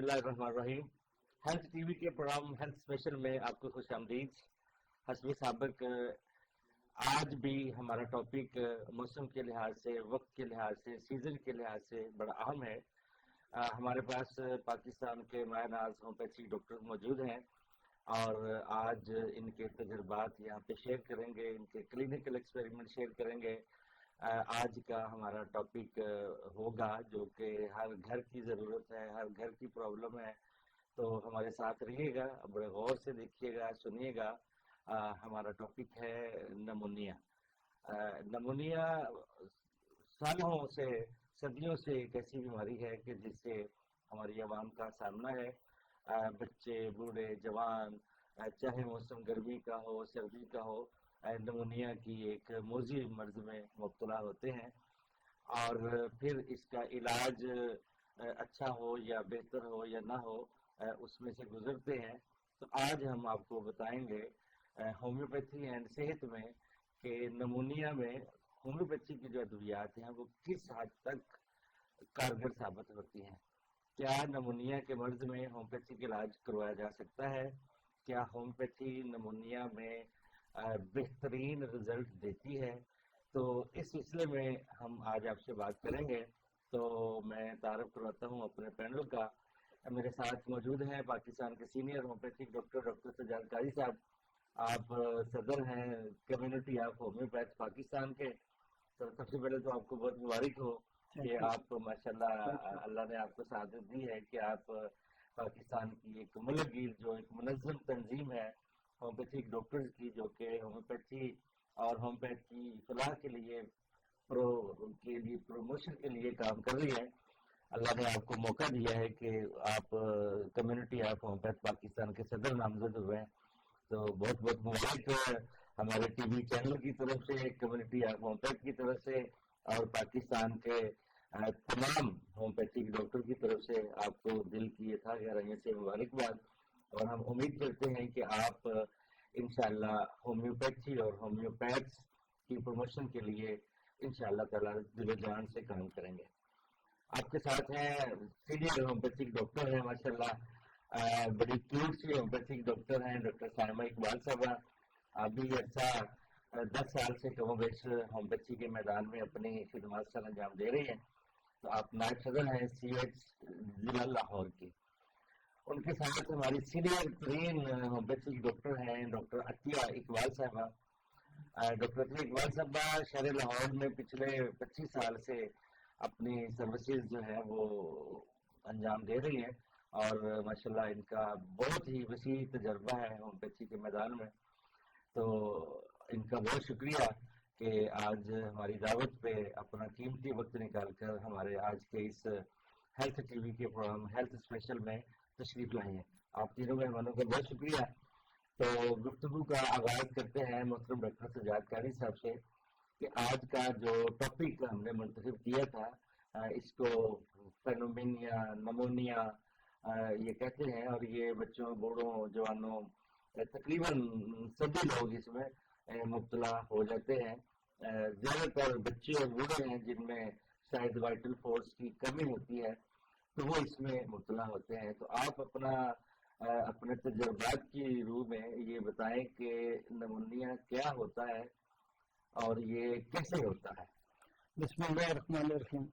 بسم اللہ الرحمن الرحیم. ہیلتھ ٹی وی کے پروگرام ہیلتھ اسپیشل میں آپ کو خوش آمدید. حسب سابق آج بھی ہمارا ٹاپک موسم کے لحاظ سے، وقت کے لحاظ سے، سیزن کے لحاظ سے بڑا اہم ہے. ہمارے پاس پاکستان کے ماہر ناز ہومیوپیتھی ڈاکٹر موجود ہیں اور آج ان کے تجربات یہاں پہ شیئر کریں گے، ان کے کلینکل ایکسپیریمنٹ شیئر کریں گے. آج کا ہمارا ٹاپک ہوگا جو کہ ہر گھر کی ضرورت ہے، ہر گھر کی پرابلم ہے. تو ہمارے ساتھ رہیے گا، بڑے غور سے دیکھیے گا، سنیے گا. ہمارا ٹاپک ہے نمونیا. نمونیا سالوں سے، صدیوں سے ایک ایسی بیماری ہے کہ جس سے ہماری عوام کا سامنا ہے. بچے، بوڑھے، جوان، چاہے موسم گرمی کا ہو، سردی کا ہو، نمونیا کی ایک موذی مرض میں مبتلا ہوتے ہیں اور پھر اس کا علاج اچھا ہو یا بہتر ہو یا نہ ہو، اس میں سے گزرتے ہیں. تو آج ہم آپ کو بتائیں گے ہومیوپیتھی اینڈ صحت میں کہ نمونیا میں ہومیوپیتھی کی جو ادویات ہیں وہ کس حد تک کارگر ثابت ہوتی ہیں. کیا نمونیا کے مرض میں ہومیوپیتھی کا علاج کروایا جا سکتا ہے؟ کیا ہومیوپیتھی نمونیا میں بہترین رزلٹ دیتی ہے؟ تو اس سلسلے میں ہم آج آپ سے بات کریں گے. تو میں تعارف کرواتا ہوں اپنے پینل کا. میرے ساتھ موجود ہیں پاکستان کے سینئر ہومیوپیتھک ڈاکٹر سجاد قاری صاحب. آپ صدر ہیں کمیونٹی آف ہومیوپیتھ پاکستان کے. تو سب سے پہلے تو آپ کو بہت مبارک ہو کہ آپ ماشاءاللہ اللہ نے آپ کو سعادت دی ہے کہ آپ پاکستان کی ایک ملک گیر جو ایک منظم تنظیم ہے ہومیوپیتھک ڈاکٹرز کی، جو کہ ہومیوپیتھی اور ہومیوپیتھ کی فلاح کے لیے پروموشن کے لیے کام کر رہی ہے. اللہ نے آپ کو موقع دیا ہے کہ آپ کمیونٹی آف ہومیوپیتھ پاکستان کے صدر نامزد ہوئے ہیں. تو بہت بہت مبارک ہمارے ٹی وی چینل کی طرف سے، کمیونٹی آف ہومیوپیتھ کی طرف سے اور پاکستان کے تمام ہومیوپیتھک ڈاکٹر کی طرف سے آپ کو دل کی تھا گہرائیوں سے مبارکباد. اور ہم امید کرتے ہیں کہ آپ انشاءاللہ ہومیوپیتھی اور ہومیوپیتھس کی پروموشن کے لیے انشاءاللہ تعالیٰ دل و جان سے کام کریں گے. آپ کے ساتھ ہیں سینئر ہومیوپیتھک ڈاکٹر ہیں ماشاءاللہ، بڑی کیوٹ سی ہومیوپیتھک ڈاکٹر ہیں ڈاکٹر سائمہ اقبال صاحبہ. آپ بھی عرصہ 10 سال سے کم و بیش ہومیوپیتھی کے میدان میں اپنی خدمات سر انجام دے رہی ہیں. تو آپ نائب صدر ہیں سی ایچ ضلع لاہور کی. ان کے ساتھ ہماری سینئر ترین ہومیوپیتھک ڈاکٹر ہیں ڈاکٹر عطیہ اقبال صاحبہ. ڈاکٹر عطیہ اقبال صاحبہ شہر لاہور میں پچھلے 25 سال سے اپنی سروسز جو ہے وہ انجام دے رہی ہیں اور ماشاءاللہ ان کا بہت ہی وسیع تجربہ ہے ہومیوپیتھی کے میدان میں. تو ان کا بہت شکریہ کہ آج ہماری دعوت پہ اپنا قیمتی وقت نکال کر ہمارے آج کے اس ہیلتھ ٹی وی کے پروگرام ہیلتھ اسپیشل میں تشریف لائے ہیں. آپ تینوں مہمانوں کا بہت شکریہ. تو گفتگو کا آغاز کرتے ہیں محترم ڈاکٹر سجاد قاری صاحب سے کہ آج کا جو ٹاپک ہم نے منتخب کیا تھا اس کو فینومینیا، نمونیا یہ کہتے ہیں. اور یہ بچوں، بوڑھوں، جوانوں، تقریباً سبھی لوگ اس میں مبتلا ہو جاتے ہیں. زیادہ تر بچے اور بوڑھے ہیں جن میں شاید وائٹل فورس کی کمی ہوتی ہے تو وہ اس میں مبتلا ہوتے ہیں. تو آپ اپنے تجربات کی روح میں یہ بتائیں کہ نمونیا کیا ہوتا ہے اور یہ کیسے ہوتا ہے. بسم اللہ الرحمن الرحیم.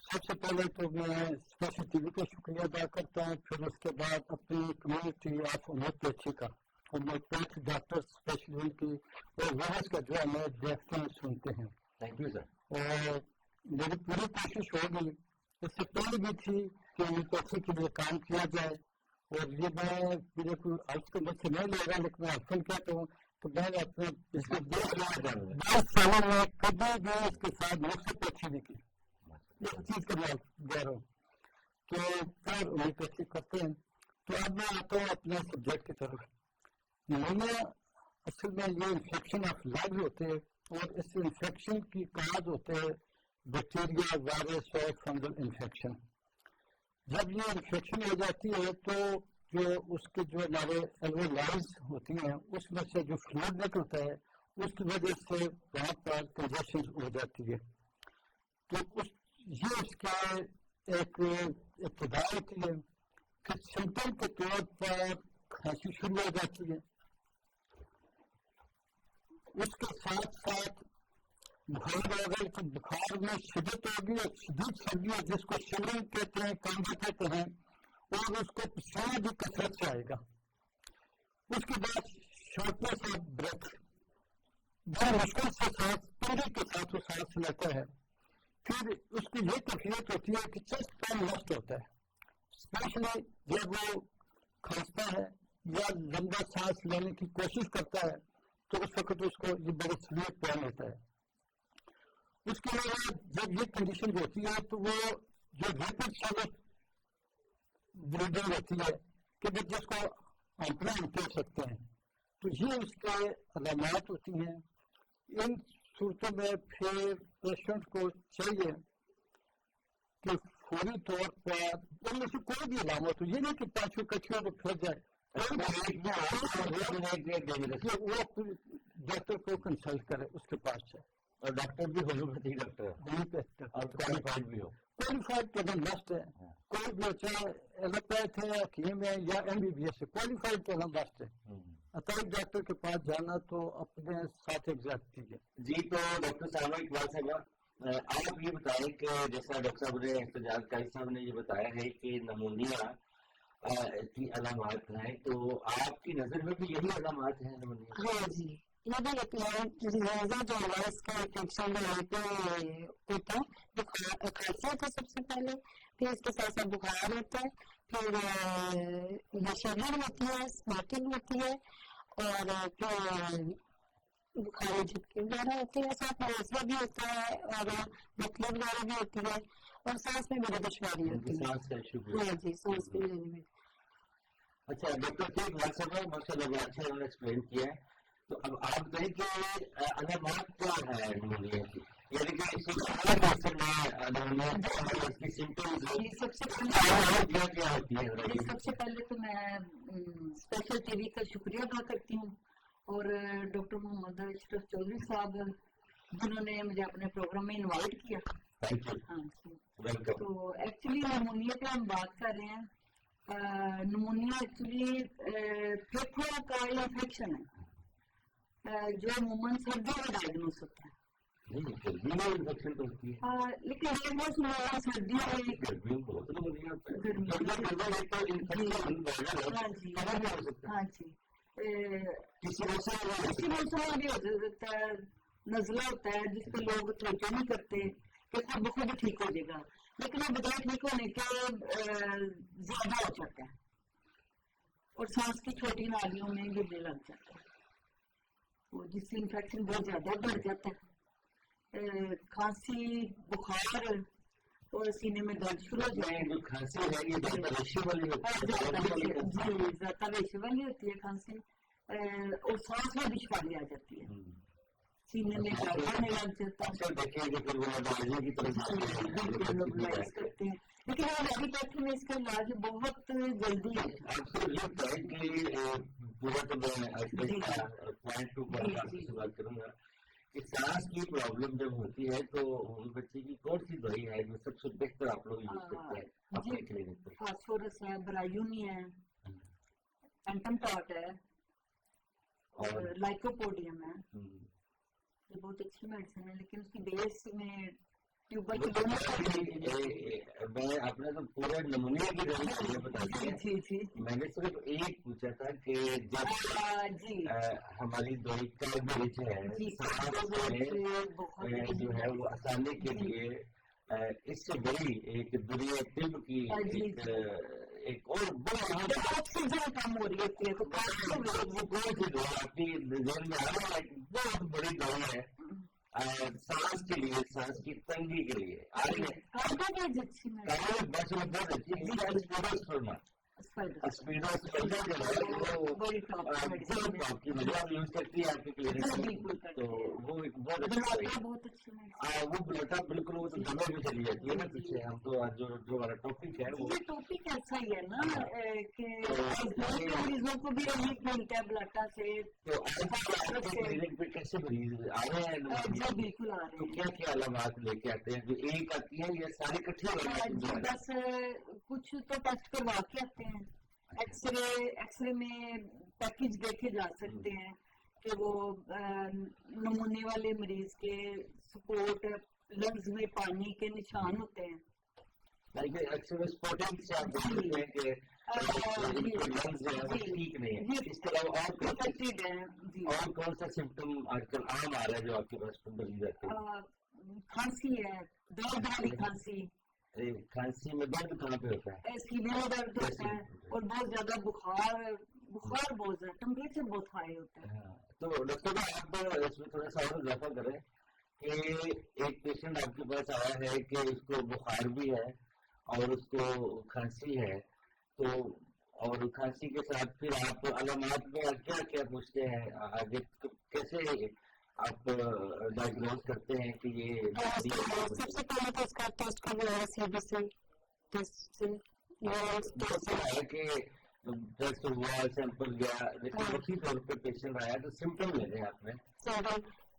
سب سے پہلے تو میں اسپیشل ٹی وی کا شکریہ ادا کرتا ہوں، پھر اس کے بعد اپنی کمیونٹی آف ہومیوپیتھی کا، ہومیوپیتھ ڈاکٹر اسپیشل کی اور وائس کا جو ہے میں دیکھتے ہیں، سنتے ہیں. Thank you sir. اور میری پوری کوشش ہوگی، اس سے پہلے بھی تھی کہ ہومیوپیتھی کے لیے کام کیا جائے. اور یہ میں میرے کو آج کے بچے نہیں لے رہا، لیکن میں اپن کہتا ہوں تو میں نے اپنے پچھلے 10 سالوں میں کبھی بھی اس کے ساتھ ہومیوپیتھی نہیں کی. ایک چیز کا میں کہہ رہا ہوں کہ پھر ہومیوپیتھی کرتے ہیں. تو اب میں آتا ہوں اپنے سبجیکٹ کی طرف. نمونیا اصل میں یہ انفیکشن آف لنگ ہوتے ہیں اور اس انفیکشن کی کاز ہوتے ہیں بیکٹیریا، وائرس اور فنگل انفیکشن. جب یہ انفیکشن ہو جاتی ہے تو جو اس کے جو ہمارے الویلائز ہوتی ہیں اس میں سے جو فلوئڈ نکلتا ہے اس کی وجہ سے وہاں پر کنجیشن ہو جاتی ہے. تو یہ اس کا ایک ابتدا ہوتی ہے. کہ سمپٹم کے طور پر کھانسی شروع ہو جاتی ہے، اس کے ساتھ ساتھ بخار آ گئی تو بخار میں شدت ہوگی اور شدید سردی ہے جس کو شیورنگ کہتے ہیں، کانگا کہتے ہیں، اور اس کو پسینہ بھی کثرت سے آئے گا. اس کے بعد شارٹنیس آف بریتھ، بڑی مشکل سے سانس تنگی کے ساتھ وہ سانس لیتا ہے. پھر اس کی یہ کیفیت ہوتی ہے کہ چیسٹ پین لسٹ ہوتا ہے، اسپیشلی جب وہ کھانستا ہے یا لمبا سانس لینے کی کوشش کرتا ہے تو اس وقت اس کو یہ بڑا سیویئر پین ہوتا ہے. اس کے علاوہ جب یہ کنڈیشن ہوتی ہے تو وہ جو ریپڈ سولٹ بریدنگ ہوتی ہے کہ جس کو آنکڑا ہم کہہ سکتے ہیں، تو یہ اس کے علامات ہوتی ہیں. ان صورتوں میں پھر پیشنٹ کو چاہیے کہ فوری طور پر ان میں سے کوئی بھی علامت ہو، یہ نہیں کہ پانچوں کچھوں کو پھر جائے، وہ ڈاکٹر کو کنسلٹ کرے اس کے پاس سے. اور ڈاکٹر بھی ہومیوپیتھی ڈاکٹر اور کوالیفائڈ بھی ہو، کوالیفائڈ قدم مسٹ ہے. کوئی بھی چاہے ایلوپیتھ ہے، حکیم ہے یا MBBS ہے، کوالیفائڈ قدم مسٹ ہے. عطائی ڈاکٹر کے پاس جانا تو اپنے ساتھ ایک زیادتی ہے. جی تو ڈاکٹر صاحب اقبال صاحب آپ یہ بتائیں کہ جیسا ڈاکٹر صاحب نے احتجاج قاری صاحب نے یہ بتایا ہے کہ نمونیا کی علامات ہیں، تو آپ کی نظر میں بھی یہی علامات ہیں نمونیا؟ ہاں جی، یہ بھی لہٰذا جو ہمارا اس کا انفیکشن ہوتا ہے، کھانسی ہوتا ہے سب سے پہلے، پھر اس کے ساتھ ساتھ بخار ہوتا ہے، پھر شیورنگ ہوتی ہے، اسمارٹنگ ہوتی ہے، اور پھر بخار جھٹکی وغیرہ ہوتی ہے، ساتھ میں نزلہ بھی ہوتا ہے اور مطلب وغیرہ بھی ہوتی ہے، اور سانس میں بھی دشواری ہوتی ہے. سانس کا ایشو بھی ہاں جی، سانس بھی لینے میں. اچھا ڈاکٹر صاحب ماشاء اللہ بہت اچھا انہوں نے ایکسپلین کیا ہے. تو اب آپ کہیں کہ علامات کیا ہے نمونیا کی، یعنی کہ اس کی سمپٹمز سب سے کیا ہوتی ہے؟ سب سے پہلے تو میں اسپیشل ٹی وی کا شکریہ ادا کرتی ہوں، اور ڈاکٹر محمد اشرف چودھری صاحب جنہوں نے مجھے اپنے پروگرام میں انوائٹ کیا. ہاں جی، تو ایکچولی نمونیا پہ ہم بات کر رہے ہیں. نمونیا ایکچولی پھیپھڑوں کا انفیکشن ہے جو عموماً سردیوں میں ڈائگنوز ہوتا ہے. انفیکشن تو ہوتی ہے لیکن ڈائگنوز ہوا سردیوں میں. ہاں جی، کسی موسم بھی ہو سکتا ہے، نزلہ ہوتا ہے جس پہ لوگ توجہ نہیں کرتے کہ خود بخود ٹھیک ہو جائے گا، لیکن وہ بجائے ٹھیک ہونے کے زیادہ ہو جاتا ہے اور سانس کی چھوٹی نالیوں میں گرنے لگ جاتا ہے، جس سے انفیکشن بہت زیادہ بڑھ جاتا ہے. کھانسی، بخار اور سینے میں درد شروع ہو جاتا ہے. کھانسی ہے یہ زیادہ ریشے والی ہوتی ہے کھانسی، اور سانس میں دشواری آ جاتی ہے، سینے میں ہونے لگ جاتا ہے. موبلائز کرتے ہیں، لیکن ایلوپیتھی میں اس کا علاج بہت جلدی ہے. آپ سے یہ بتائیں کہ پورا تو میں پوائنٹ ٹو پوائنٹ بات کروں گا کہ سانس کی پرابلم جب ہوتی ہے تو ہومیوپیتھی کی کون سی دوائی ہے جو سب سے بہتر آپ لوگ یوز کرتے ہیں اپنے کلینک پر؟ فاسفورس ہے، برایونی ہے، اینٹم ٹاٹ ہے اور لائکوپوڈیم ہے. یہ بہت اچھی میڈیسن ہے، لیکن اس کی بیس میں ٹیوبر کی میں اپنے تو پورے نمونے کی ضرورت بتا دیا. میں نے صرف ایک پوچھا تھا کہ جب ہماری دوائی کا بیچ ہے جو ہے وہ آسانی کے لیے اس سے بڑی ایک دنیا طب کی ایک اور بڑا آکسیجن کم ہو رہی ہوتی ہے تو وہ کون سی دوا آپ کی ذہن میں آ رہا ہے؟ بہت بڑی دوا ہے سانس کے لیے، سانس کی تنگی کے لیے. بس بہت اچھی اسپیڈا اسپیڈا جو ہے وہ بڑی ٹاپ میڈیسن آپ کی وجہ آپ یوز کرتی ہے آپ کی کلینک بالکل کرتے تو ہیں وہ بہت اچھا ہے بہت اچھی میڈیسن وہ بلٹا بالکل وہ تو دمے بھی چلی جاتی ہے نا پیچھے ہم تو آج جو ہمارا ٹاپک ہے وہ یہ ٹاپک ایسا ہی ہے نا کہ مریضوں کو بھی ریلیف ملتا ہے بلاٹا سے تو آپ کے کلینک پہ کیسے مریض آ رہے ہیں جی بالکل آ تو رہے کیا کیا علامات لے کے آتے ہیں جو ایک آتی ہیں یا سارے کٹھے ہو ہیں جی جاتے ہیں بس کچھ تو ٹیسٹ کروا کے آتے ہیں ایکس رے میں پیکج دیکھے جا سکتے ہیں کہ وہ نمونے والے مریض کے سپورٹ لنگز میں پانی کے نشان ہوتے ہیں اسپوٹنگ سے آپ دیکھتے ہیں کہ لنگز جو ہے وہ ٹھیک نہیں ہے اس کے علاوہ اور کون سا سمٹم آج کل عام آ رہا ہے جو آپ کے پاس مریض آتے ہیں کھانسی ہے درد والی کھانسی کھانسی میں درد کہاں پہ ہوتا ہے سینے میں درد ہوتا ہے اور بہت زیادہ بخار بہت زیادہ ٹمپریچر بہت ہائی ہوتا ہے تو ڈاکٹر صاحب آپ اس میں تھوڑا سا اور اضافہ کریں کہ ایک پیشنٹ آپ کے پاس آیا ہے کہ اس کو بخار بھی ہے اور اس کو کھانسی ہے تو اور کھانسی کے ساتھ پھر آپ علامات میں کیا کیا پوچھتے ہیں آگے کیسے آپ ڈائگنوز کرتے ہیں کہ یہ سب سے پہلے تو اس کا ٹیسٹ کرنا ہے CBC ٹیسٹ ہے کہ ٹیسٹ ہوا سیمپل گیا لیکن اسی طور پہ پیشنٹ آیا تو سمٹم لے لیں آپ نے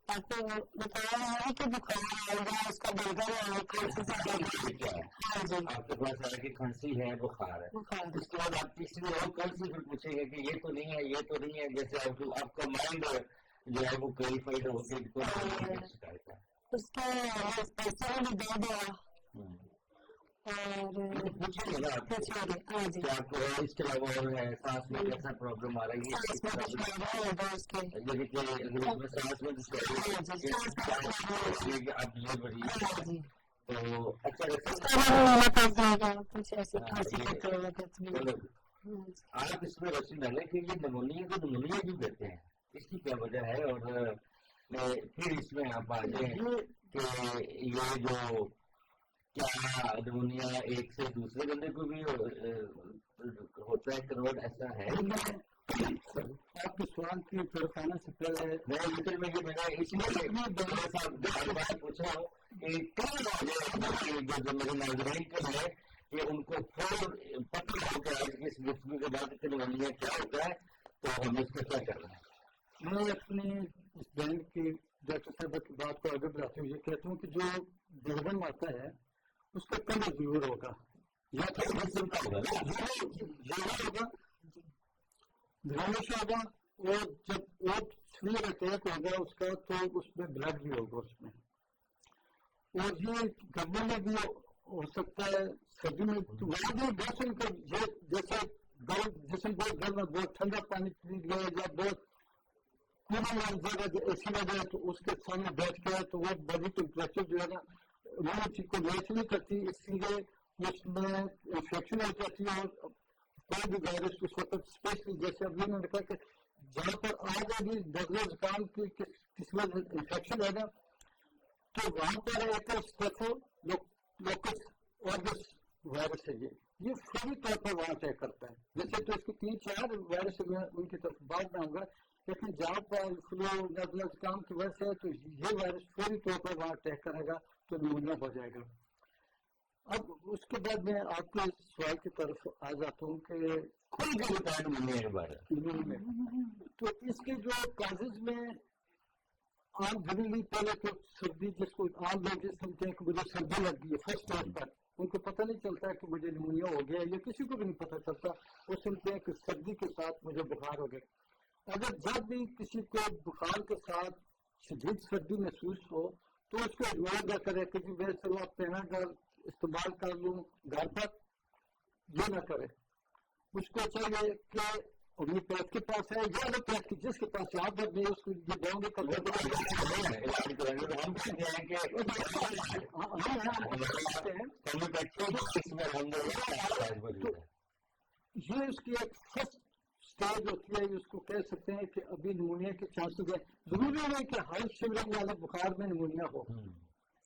آپ کو بتایا ہے کہ بخار آئے گا اس کا بلگم ہے کھانسی سے کیا ہے آپ کے پاس آیا کہ کھانسی ہے بخار ہے اس کے بعد آپ تیسری اور کون سی پھر پوچھیں گے کہ یہ تو نہیں ہے یہ تو نہیں ہے جیسے آپ کا مائنڈ جو ہے وہ کلیفائڈ ہو کے شکایت ہے اس کا پیسہ بھی دے دیا پوچھیں گے نا آپ کہ آپ کو اس کے علاوہ اور ہے سانس میں کیسا پرابلم آ رہی ہے جیسے کہ اگر اس میں سانس میں آپ یہ بڑی تو آپ اس میں روشنی ڈالیں کہ یہ نمونیا کو نمونیا کیوں کہتے ہیں اس کی کیا وجہ ہے اور پھر اس میں آپ آ جائیں کہ یہ جو کیا نمونیا ایک سے دوسرے بندے کو بھی ہوتا ہے کنورٹ ایسا ہے آپ کے سوال کی طرف آنے سے پہلے میں اس لیے پوچھا ہوں کہ کیا جو میرے ناظرین کے ہے کہ ان کو پتہ ہو کہ آج کی اس گفتگو کے بعد نمونیا کیا ہوتا ہے تو ہم اس کا کیا کرنا ہے میں اپنی اس بینک کی ڈاکٹر صاحب کی بات کو آگے بڑھاتے ہوئے یہ کہتا ہوں کہ جو بلغم آتا ہے اس کا کلر ضرور ہوگا یا سنتا ہوگا ہوگا گرامش ہوگا اور جب اوٹ سوئر اٹیک ہوگا اس کا تو اس میں بلڈ بھی ہوگا اس میں اور یہ گرمی میں بھی ہو سکتا ہے سردی میں وہاں بھی جسم کا جیسے جسم بہت گرم ہے بہت ٹھنڈا پانی پی لیا یا بہت کولر جگہ ایسی لگا ہے تو اس کے سامنے بیٹھ گیا تو وہ باڈی ٹیمپریچر جو ہے نا وہ کو میچ نہیں کرتی اس لیے اس میں انفیکشن ہو جاتی ہے اور کوئی بھی وائرس اس وقت اسپیشلی جیسے ابھی انہوں نے کہا کہ جہاں پر آج ابھی ڈگلے زکام کی قسم انفیکشن ہے نا تو وہاں پر ایک اسٹیفو لوکس آرگس وائرس ہے یہ فوری طور پر وہاں اٹیک کرتا ہے جیسے تو اس کے 3-4 وائرس میں ان کی طرف بعد میں آؤں گا لیکن جہاں پر فلو ڈگلے زکام کی وجہ سے تو یہ وائرس فوری طور پر وہاں اٹیک کرے گا تو نمونیا ہو جائے گا اب اس کے بعد میں آپ کے سوال کی طرف آ جاتا ہوں کہ کوئی بھی بتا نمونیا کے بارے میں تو اس کے جو کازز میں عام جنرلی پہلے تو سردی جس کو عام لوگ جس سمجھتے ہیں کہ مجھے سردی لگ گئی ہے فرسٹ ٹائم پر ان کو پتہ نہیں چلتا کہ مجھے نمونیا ہو گیا یا کسی کو بھی نہیں پتہ چلتا وہ سمجھتے ہیں کہ سردی کے ساتھ مجھے بخار ہو گیا اگر جب بھی کسی کو بخار کے ساتھ شدید سردی محسوس ہو تو اس کو اگنور نہ کرے کہ میں چلو پیناڈول استعمال کر لوں گھر پر یہ نہ کرے اس کو چاہیے کہ ہومیوپیتھ کے پاس ہے یا الوپیتھ جس کے پاس یہاں پر بھی اس کو یہ دوں گے یہ اس کی ایک فرسٹ اسٹیج ہوتی ہے اس کو کہہ سکتے ہیں کہ ابھی نمونیا کے چانسز ہے ضروری نہیں کہ ہر شمرنگ والے بخار میں نمونیا ہو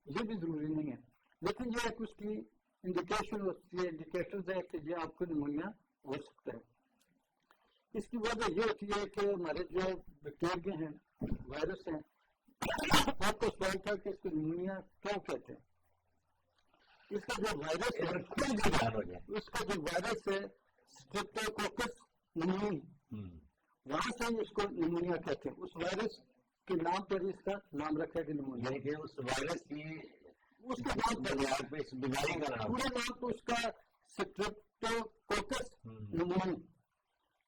یہ بھی ضروری نہیں ہے لیکن یہ ایک اس کی انڈیکیشن ہوتی ہے انڈیکیٹرز ہے کہ یہ آپ کو نمونیا ہو سکتا ہے. اس کی وجہ یہ ہوتی ہے کہ ہمارے جو بیکٹیریا ہیں, وائرس ہیں, آپ کو سوال تھا کہ اس کو نمونیا کیوں کہتے ہیں. اس کا جو وائرس ہے, اس کا جو وائرس ہے اسٹریپٹوکوکس نمونی, وہاں سے اس کو نمونیا کہتے ہیں. اس وائرس کے نام پر اس کا نام رکھا گیا نمونیا. یعنی کہ اس وائرس کی اس کے نام پر بنیاد پہ اس بیماری کا نام پورے نام تو اس کا اسٹریپٹوکوکس نمونی,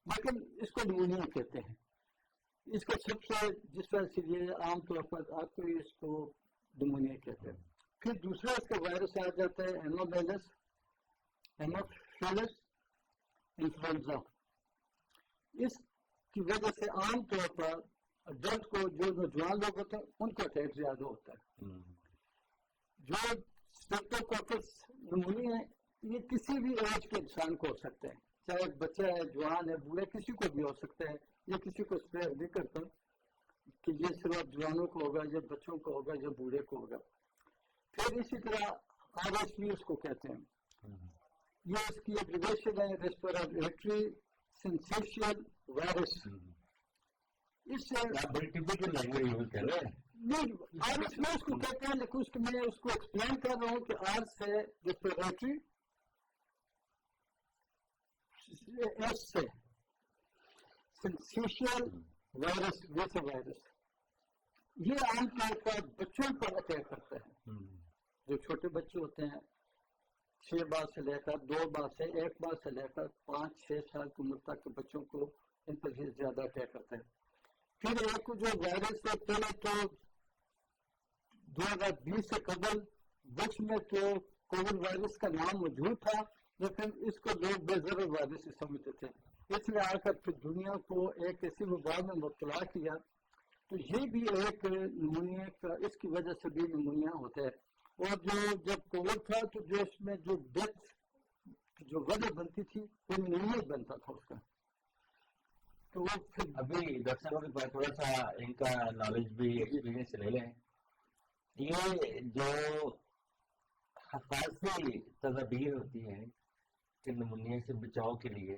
لیکن اس کو نمونیا کہتے ہیں. اس کا سب سے جس طرح سے یہ عام طور پر آپ کو اس کو نمونیا کہتے ہیں. پھر دوسرا اس کا وائرس آ جاتا ہے ہیموفیلس انفلوئنزا. اس کی وجہ سے عام طور پر اڈلٹ کو, جو نوجوان لوگ ہوتے ہیں, ان کو اٹیک زیادہ ہوتا ہے. جو اسٹریپٹوکوکس نمونیا ہے, یہ کسی بھی ایج کے انسان کو ہو سکتا ہے, چاہے بچہ ہے, جوان ہے, بوڑھا, کسی کو بھی ہو سکتا ہے. یہ کسی کو اسپیئر نہیں کرتا کہ یہ صرف جوانوں کو ہوگا, یا بچوں کو ہوگا, یا بوڑھے کو ہوگا. پھر اسی طرح RSV اس کو کہتے ہیں. یہ اس کی ایبریویشن ہے, ریسپیریٹری سنسیشنل وائرس. اس سے بڑی ٹپیکل لینگویج یوز کر رہے ہیں. RSV اس کو کہتے ہیں, لیکن میں اس کو ایکسپلین کر رہا ہوں کہ R سے ریسپیریٹری, S سے سنسیشنل وائرس, جیسے وائرس یہ عام طور پر بچوں پر اٹیک کرتا ہے. جو چھوٹے بچے ہوتے ہیں, 6 ماہ سے لے کر 2 ماہ سے 1 ماہ سے لے کر 5-6 سال کی عمر تک کے بچوں کو ان پر زیادہ اٹیک کرتا ہے. پھر ایک جو وائرس ہے, پہلے تو 2020 سے قبل بچ میں تو کووڈ وائرس کا نام موجود تھا, لیکن اس کو لوگ بے ضرر وائرس سمجھتے تھے. اس لیے آ کر پھر دنیا کو ایک ایسی وبا میں مبتلا کیا. تو یہ بھی ایک نمونیا کا, اس کی وجہ سے بھی نمونیا ہوتا ہے. اور جب کووڈ تھا تو جو اس میں جو ڈیتھ جو وجہ بنتی تھی وہ نمونیا بنتا تھا اس کا. تو وہ پھر ابھی ڈاکٹر صاحب کے پاس تھوڑا سا ان کا نالج بھی ایکسپیرینس لے لیں. یہ جو حفاظتی تدابیر ہوتی ہیں کہ نمونیا سے بچاؤ کے لیے,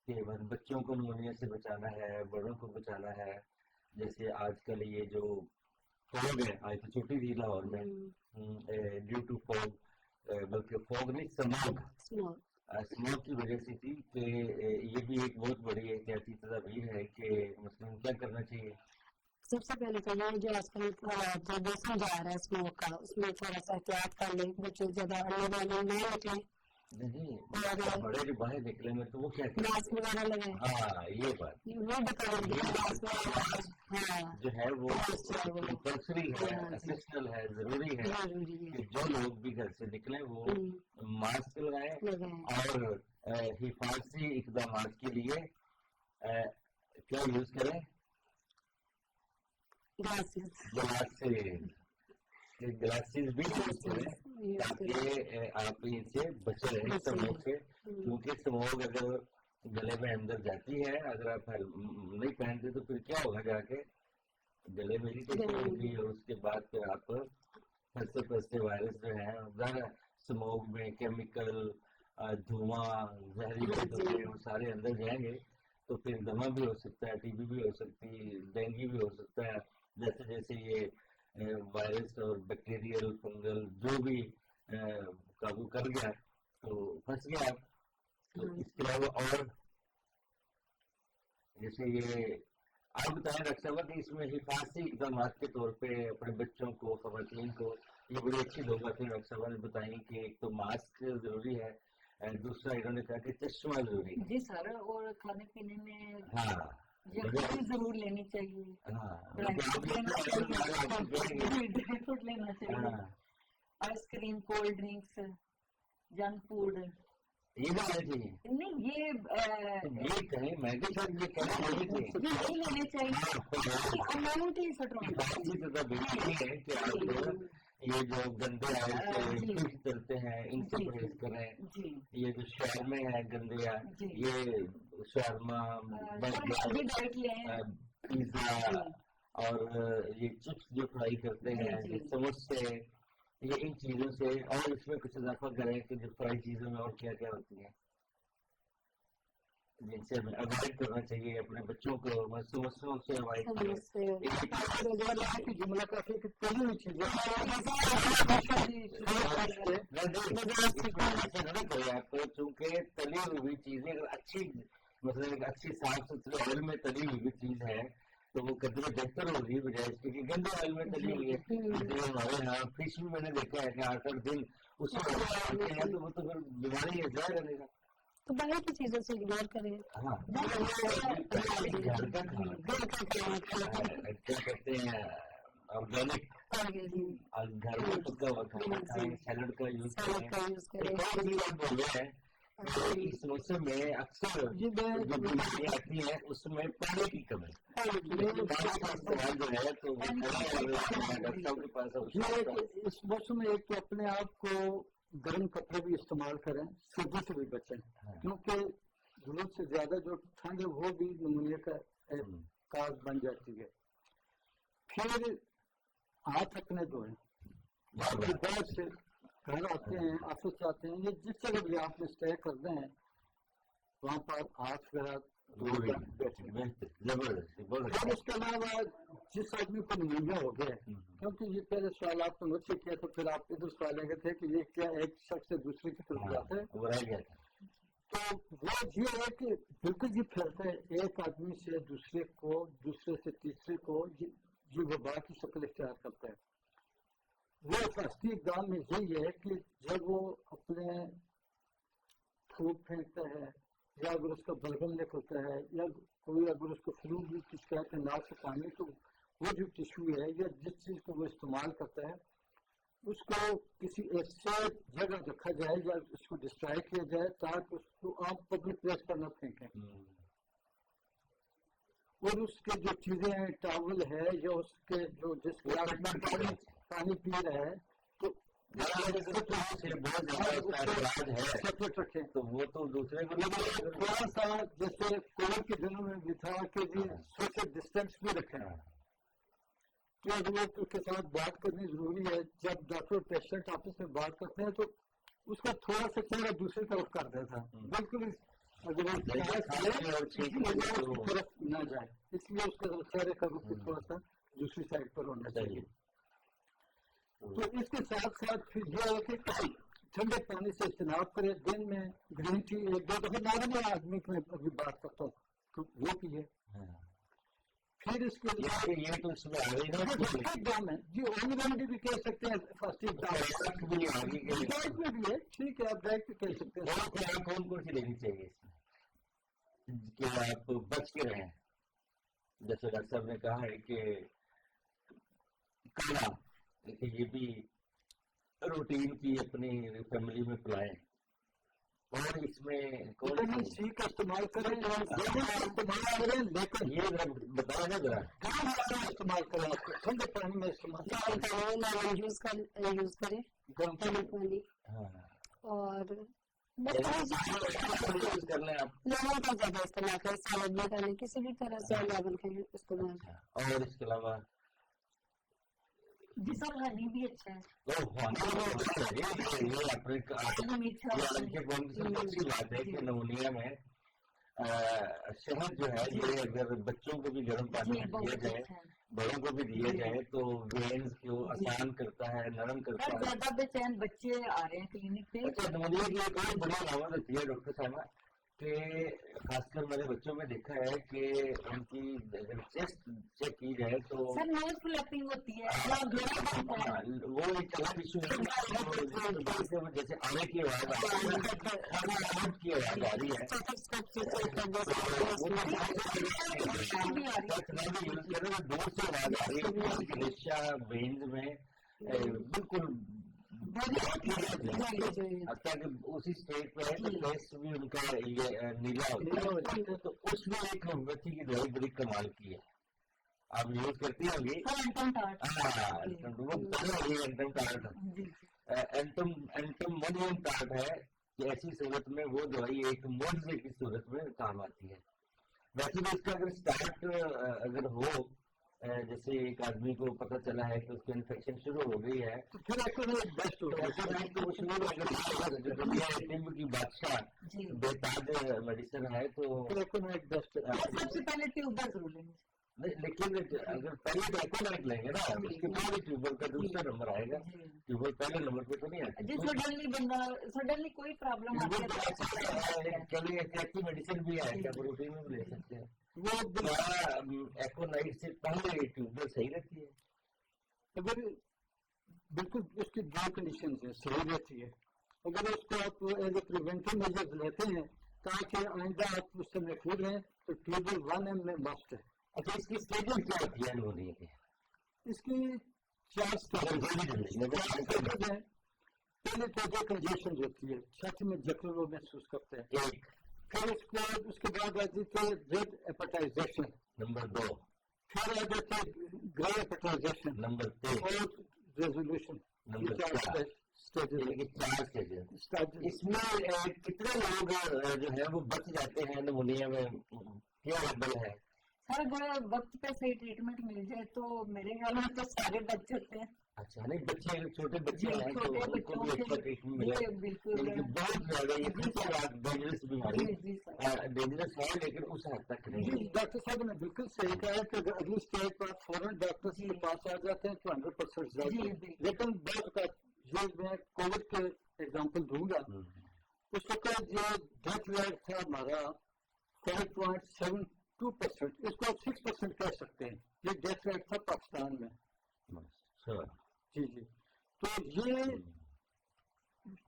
کہ بچوں کو نمونیا سے بچانا ہے, بڑوں کو بچانا ہے. جیسے آج کل یہ جو فوگ ہے, آج تو چھوٹی تھی لاہور میں ڈیو ٹو فوگ, بلکہ فوگ نہیں, اسموگ کی وجہ سے تھی. کہ یہ بھی ایک بہت بڑی احتیاطی تدابیر ہے کہ مثلاً کیا کرنا چاہیے. سب سے پہلے تو یہ جو آج کل پردوشن جا رہا ہے اسموگ کا, اس میں تھوڑا سا احتیاط کر لیں, بچوں زیادہ اڑنے والے نہ نکلیں, نہیں بڑے جو باہر نکلیں گے تو وہ کیا کریں, ماسک وغیرہ لگائیں. ہاں یہ بات وہ بتا جو ہے وہ کمپلسری ہے, اسسنل ہے, ضروری ہے کہ جو لوگ بھی گھر سے نکلیں وہ ماسک لگائیں اور حفاظتی اقدامات کے لیے کیا یوز کریں, گلاسز بھی یوز کریں تاکہ آپ ان سے بچے رہیں سموگ سے. کیونکہ سموگ اگر گلے میں اندر جاتی ہے, اگر آپ نہیں پہنتے تو پھر کیا ہوگا, جا کے گلے میں اریٹیشن ہوگی, اور اس کے بعد پھر آپ پھنستے پھنستے وائرس جو ہے ذرا سموگ میں کیمیکل, دھواں, زہریلے دھوئیں وہ سارے اندر جائیں گے تو پھر دمہ بھی ہو سکتا ہے, ٹی بی بھی ہو سکتی ہے, ڈینگی بھی ہو سکتا ہے. جیسے جیسے یہ وائرس اور بیکٹیریل فنگل جو بھی قابو کر گیا تو پھنس گیا. تو اس کے علاوہ اور جیسے یہ آپ بتائیں ڈاکٹر صاحب کہ اس میں حفاظتی اقدامات کے طور پہ اپنے بچوں کو, خواتین کو, یہ بڑی اچھی دو باتیں ڈاکٹر صاحب نے بتائیں کہ ایک تو ماسک ضروری ہے, دوسرا انہوں نے کہا کہ چشمہ ضروری ہے. جی سارا, اور کھانے پینے میں ہاں یقین ضرور لینی چاہیے, ڈرائی فروٹ لینا چاہیے, ice cream, cold drinks, junk food یہ بھی آنا چاہیے. نہیں یہ کہیں میں بھی سر یہ کہنا نہیں لینے چاہیے. اماؤنٹ ہی ہے کہ آپ یہ جو گندے آئل سے چلتے ہیں ان سے پرہیز کریں. یہ جو شورمے ہیں گندے, یہ شورما, پیزا اور یہ چپس جو فرائی کرتے ہیں, یہ سموسے, یہ ان چیزوں سے, اور اس میں کچھ اضافہ کریں کہ جو فرائی چیزوں میں اور کیا کیا ہوتی ہیں. جن سے ہمیں اوائڈ کرنا چاہیے اپنے بچوں کو مسئلوں سے اوائڈ کریں. کی جملہ کافی تلی ہوئی چیز نہ کرے آپ کو, چونکہ تلی ہوئی چیزیں اگر اچھی مطلب ایک اچھی صاف ستھرے آئل میں تلی ہوئی چیز ہے تو وہ قدرے بہتر ہوگی بجائے اس کے گندے آئل میں تلی ہوئی ہے. ہمارے یہاں فش بھی میں نے دیکھا ہے کہ 8 دن اس میں ڈالتے ہیں تو وہ تو پھر بیماری ہے ظاہر رہے گا. تو باہر کی چیزوں سے اگنور کریں. ہاں گھر کا کھانا کیا کہتے ہیں آرگینک گھر میں پکا ہوا کھانا کھائیں, سیلڈ کا یوز کریں. ایک اور چیز آپ بول رہے ہیں اس موسم میں اکثر جو بیماریاں آتی ہیں اس میں پانی کی کمی, پانی کا استعمال جو ہے تو ڈاکٹر صاحب کے پاس اس موسم میں ایک تو اپنے آپ کو گرم کپڑے بھی استعمال کریں, سردی سے بھی بچیں, کیونکہ ضرورت سے زیادہ جو ٹھنڈ ہے وہ بھی نمونیا کا کاز بن جاتی ہے. پھر ہاتھ اپنے دھوئیں, بعد سے گھر آتے ہیں, آفس آتے ہیں, یہ جس جگہ بھی آپ اسٹے کرتے ہیں وہاں پر ہاتھ وغیرہ اور اس کے علاوہ جس آدمی کو نمونیا ہو گیا ہے, کیونکہ یہ پہلے سوال آپ کو مجھ سے کیا تو پھر آپ ادھر سوال لے گئے تھے کہ یہ کیا ایک شخص سے دوسرے کی طرف جاتا ہے, تو وہ یہ ہے کہ بالکل یہ پھیلتا ہے ایک آدمی سے دوسرے کو, دوسرے سے تیسرے کو, یہ وبا کی شکل اختیار کرتا ہے. وہ فاستی اقدام میں یہی ہے کہ جب وہ اپنے تھوک پھینکتا ہے یا اگر اس کا بلغم نکلتا ہے یا کوئی اگر اس کو فلو بھی کچھ کہتے ہیں ناک سے پانی, تو وہ جو ٹشو ہے یا جس چیز کو وہ استعمال کرتا ہے اس کو کسی ایسے جگہ رکھا جائے یا اس کو ڈسٹرائی کیا جائے تاکہ اس کو آپ پبلک پلیس پر نہ پھینکیں. اور اس کے جو چیزیں ہیں ٹاول ہے یا اس کے جو جس گلاس میں پانی پی رہا ہے تو سیپریٹ رکھیں. تو وہ تو دوسرے کو تھوڑا سا جیسے کووڈ کے دنوں میں بھی تھا کہ جی سوشل ڈسٹینس بھی رکھیں. تو لوگ کے ساتھ بات کرنی ضروری ہے. جب ڈاکٹر پیشنٹ آپس میں بات کرتے ہیں تو اس کا تھوڑا سا چہرہ دوسری طرف کر دیتا ہے, بالکل اگر طرف نہ جائے, اس لیے اس کا چہرے کا رخ تھوڑا سا دوسری سائڈ پر ہونا چاہیے. تو اس کے ساتھ ساتھ پھر یہ ہے کہ ٹھنڈے پانی سے اجتناب کرے. دن میں گرین ٹی 1-2 دفعہ نارمل آدمی کی میں ابھی بات کرتا ہوں تو وہ پیے. پھر اس کے یہ تو اس میں اقدام ہے جی, ہوم ریمیڈی بھی کہہ سکتے ہیں, فاسٹ ڈائٹ میں بھی ہے, ٹھیک ہے آپ ڈائٹ بھی کہہ سکتے ہیں. کون کون سی لینی چاہیے کہ آپ بچ کے رہیں؟ جیسے ڈاکٹر صاحب نے کہا ہے کہ کھانا یہ بھی روٹین کی اپنی فیملی میں پلائیں, اور اس میں وٹامن سی کا استعمال کریں, لیکن یہ بتاؤ نا ذرا استعمال کریں, آپ کو ٹھنڈے پانی میں استعمال یوز کریں گرم پانی, اور کر لیں آپ, لیمن کا زیادہ استعمال کریں, سالڈ میں کریں, کسی بھی طرح سے لیمن کا استعمال. اور اس کے علاوہ جی سر ہنی بھی اچھا ہے. اچھی بات ہے کہ نمونیا میں شہد جو ہے یہ اگر بچوں کو بھی گرم پانی میں دیا جائے, بڑوں کو بھی دیا جائے تو وینز کو آسان کرتا ہے, نرم کرتا ہے. زیادہ بے چین بچے آ رہے ہیں کلینک پہ. اچھا, نمونیا کی ایک اور بڑی علامت ہوتی ہے ڈاکٹر صاحبہ کہ خاص کر میں نے بچوں میں دیکھا ہے کہ ان کی اگر چیسٹ چیک کی جائے تو سر نوز فلیپنگ ہوتی ہے, وہ ایک الگ ایشو ہے. جیسے آنے کی آواز کی آواز آ رہی ہے, یوز کریں تو دور سے آواز آ رہی ہے. گلیشیا وینز میں بالکل حتیٰ کہ اسی اسٹیج پہ ہے تو فیس بھی ان کا یہ نیلا ہوتا ہے. تو اس میں ایک ہومیوپیتھی کی دوائی بڑی کمال کی ہے, آپ یوز کرتی ہوں گی. وہ اینٹم ٹارٹ اینٹمونیم ٹارٹ ہے کہ ایسی صورت میں وہ دوائی ایک معجزے کی صورت میں کام آتی ہے. ویسے بھی اس کا اگر اسٹارٹ اگر ہو جیسے ایک آدمی کو پتہ چلا ہے کہ اس کو انفیکشن شروع ہو گئی ہے تو پھر ایکونائٹ بیسٹ ہوگا. تو وہ شروع جو دنیا طب کی بادشاہ جی بے تاج میڈیسن ہے تو پھر ایکونائٹ بیسٹ ہے. سب سے پہلے ٹیوبر ضرور لیں گے. لیکن اگر پہلے تو ایکونائٹ لیں گے نا اس کے بعد ٹیوبر کا دوسرا نمبر آئے گا. ٹیوبر پہلے نمبر پہ تو نہیں آتا. جی سڈنلی بندہ سڈنلی کوئی پرابلم آتی ہے چلیے ایسی میڈیسن بھی ہے کیا پروٹین میں بھی لے سکتے ہیں. وہ ایکونائٹ سے پہلے ٹیوبر صحیح رہتی ہے. اگر بالکل اس کی دو کنڈیشن ہے صحیح رہتی ہے. اگر اس کو آپ ایز اے پریونٹیو میجر لیتے ہیں تاکہ آئندہ آپ اس سے محفوظ ہیں تو ٹیوبر 1M میں مست ہے. اچھا اس کی اسٹیجز کیا ہوتی ہے نمونیا کی؟ اس کی 4 اسٹیجز ہیں. پہلے تو جو کنجیشن ہوتی ہے چھاتی میں جکڑ وہ محسوس کرتے ہیں. ایک پھر اس کے بعد آتی ہے ریڈ ایپیٹائزیشن. نمبر 2 پھر آ جاتے ہیں گرے ایپیٹائزیشن نمبر 3 اور ریزولوشن. نمبر 4 اس میں کتنے لوگ جو ہے وہ بچ جاتے ہیں نمونیا میں کیا عمل ہے؟ سر اگر وقت پہ صحیح ٹریٹمنٹ مل جائے تو میرے خیال میں تو سارے بچ جاتے ہیں. اچھا نہیں بچے چھوٹے بچے ہیں تو ان کو بھی اچھا ٹریٹمنٹ ملے. بالکل لیکن بہت زیادہ یہ ڈینجرس بیماری ڈینجرس ہے لیکن اس حد تک نہیں. جی ڈاکٹر صاحب نے بالکل صحیح کہا ہے کہ اگر اگلی اسٹیج پر فوراً ڈاکٹر کے پاس آ جاتے ہیں تو 100% جاتے. لیکن بعض کا جو میں کووڈ کے ایگزامپل دوں گا اس وقت جو ڈیتھ ریٹ تھا ہمارا 5.72%. اس کو آپ 6% کہہ سکتے ہیں. یہ ڈیتھ ریٹ تھا پاکستان میں. جی جی تو یہ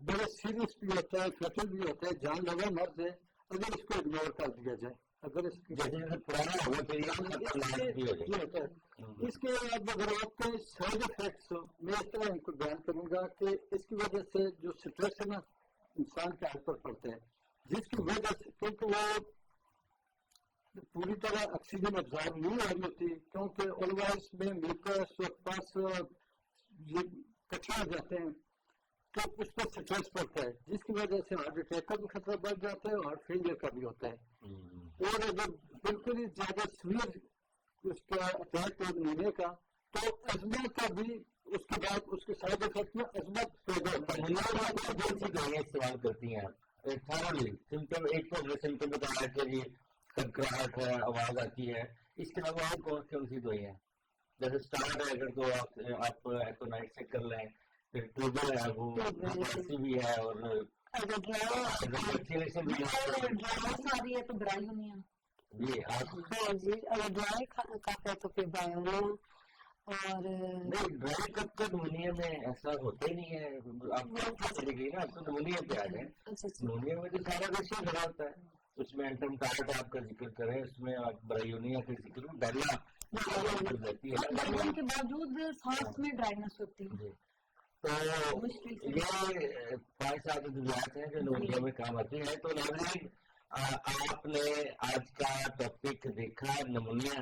بڑا سیریس بھی ہوتا ہے فیٹل بھی ہوتا ہے جان لیوا مرض ہے اگر اس کو اگنور کر دیا جائے. اگر اس کی اس کے بعد اگر آپ کے سائڈ افیکٹس میں اس طرح ان کو بیان کروں گا کہ اس کی وجہ سے جو اسٹریس ہے نا انسان کے ہاتھ پر پڑتا ہے جس کی وجہ سے کیونکہ وہ پوری طرح آکسیجن ابزارو نہیں ہو رہی ہوتی کیونکہ اولوائز میں میوکس اور پاس یہ کچھ ہو جاتے ہیں تو اس پر اسٹریس پڑتا ہے جس کی وجہ سے ہارٹ اٹیک کا بھی خطرہ بڑھ جاتا ہے اور فیلئر کا بھی ہوتا ہے. اور اگر بالکل ہی زیادہ سویئر اس کا اٹیک ہو نمونیا کا تو ازمہ کا بھی اس کے بعد اس کے سائڈ افیکٹ میں ازمہ پیدا ہوتا ہے. دو سی دوائیاں استعمال کرتی ہیں آپ سمٹم. ایک تو ہم نے سمٹم بتایا کہ یہ کھڑکھڑاہٹ ہے آواز آتی ہے. اس کے علاوہ اور کون سی دوائیاں جیسے اسٹارٹ ہے اگر تو آپ ایکونائٹ سے کر لیں. پھر ٹیوبر ہے وہ بھی ہے اور ساری ہے تو گرائی ہونی ہے. جی آپ جی اگر ڈرائی کھاتے ہیں تو پھر بایو اور نہیں ڈرائی کپ کا نمونیا میں ایسا ہوتا ہی نہیں ہے. آپ چلی گئی نا آپ تو نمونیا پہ آ جائیں. نمونیا میں تو سارا کچھ ہی بنا ہوتا ہے. اس میں اینٹم ٹارٹ آپ کا ذکر کریں اس میں آپ برائیونیا کا ذکر کریں ڈائریا رہتی ہے کے باوجود سانس میں ڈرائنس ہوتی ہے. تو یہ 5-7 ادویات ہیں جو نمونیا میں کام آتی ہیں. تو ناظرین آپ نے آج کا ٹاپک دیکھا نمونیا.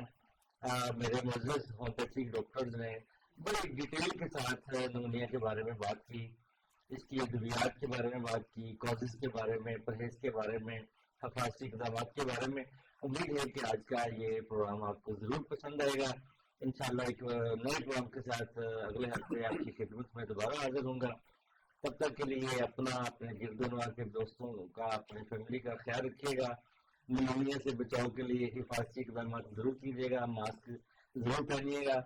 میرے معزز ہومیوپیتھک ڈاکٹرز نے بڑی ڈیٹیل کے ساتھ نمونیا کے بارے میں بات کی. اس کی ادویات کے بارے میں بات کی, کازز کے بارے میں, پرہیز کے بارے میں, حفاظتی اقدامات کے بارے میں. امید ہے کہ آج کا یہ پروگرام آپ کو ضرور پسند آئے گا. انشاءاللہ ایک نئے پروگرام کے ساتھ اگلے ہفتے آپ کی خدمت میں دوبارہ حاضر ہوں گا. تب تک کے لیے اپنا, اپنے گرد و نواح کے دوستوں کا, اپنے فیملی کا خیال رکھیے گا. نمونیا سے بچاؤ کے لیے حفاظتی اقدامات ضرور کیجیے گا. ماسک ضرور پہنیے گا.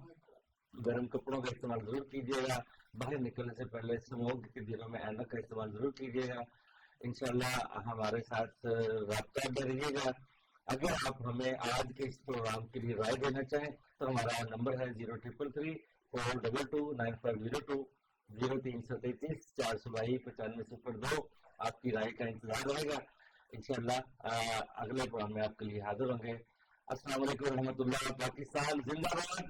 گرم کپڑوں کا استعمال ضرور کیجیے گا. باہر نکلنے سے پہلے اسموگ کے دنوں میں اینک کا استعمال ضرور کیجیے گا. انشاءاللہ ہمارے ساتھ رابطہ میں رہیے گا. اگر آپ ہمیں آج کے اس پروگرام کے لیے رائے دینا چاہیں تو ہمارا نمبر ہے 0333-422-9502 0333 422-9502. آپ کی رائے کا انتظار رہے گا. انشاءاللہ اگلے پروگرام میں آپ کے لیے حاضر ہوں گے. السلام علیکم ورحمۃ اللہ. پاکستان زندہ باد.